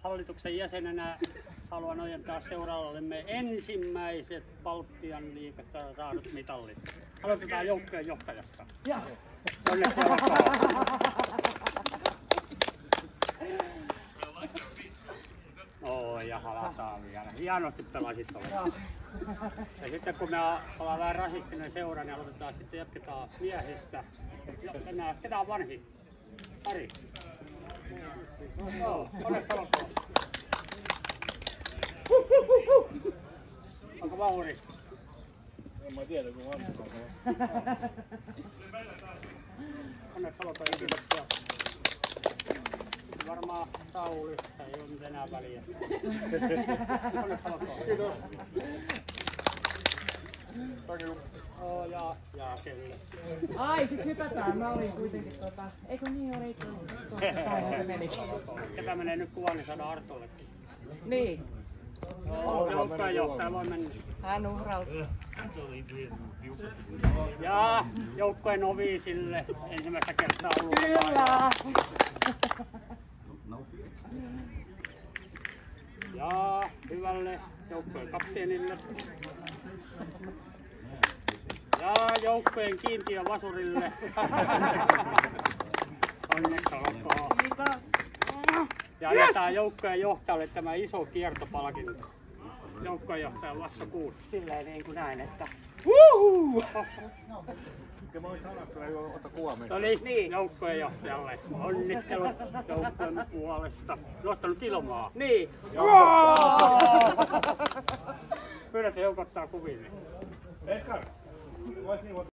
hallituksen jäsenenä haluan ojentaa seuraavallemme ensimmäiset Baltian liigasta saadut mitallit. Aloitetaan joukkueen johtajasta. Onneksi olkoon. Ja halataan vielä. Hienosti pelasit tuolla. Ja sitten kun me ollaan vähän rasistinen seura, niin aloitetaan sitten jatketaan miehistä. Mennään ketään vanhi. Ari. Onneksi olkoon. Onko Mauri? En mä tiedä kun vanha. Onneksi olkoon ja kiitoksia. Varmaan Sauli, ei ole nyt enää väliä. Onneksi olkoon. Kiitos. Ja kelle. Ai, sit hypätään. Mä olin kuitenkin eikö niin oli? Tottahan se meni. Ketä menee nyt kuvaan, niin saadaan Artollekin. Niin. Joukkojen johtaja voi mennä. Hän uhrautui. Ja joukkojen noviisille ensimmäistä kertaa ulkomailla. Kyllä. Ja hyvälle joukkojen kapteenille. Ja joukkojen kiintiövasurille. Onneksi olkoon. Kiitos. Ja annetaan joukkojen johtajalle tämä iso kiertopalkinto. Joukkojen johtaja Lasso Kuusi. Silleen niin kuin näin, että Ja mä olin sanonut, että ei ole ottaa kuvaa meistä. No niin, joukkojen johtajalle. Onnittelut joukkojen puolesta. Nostanut ilmaa. niin. Pyydät joukottaa kuville. Edgar, vois niin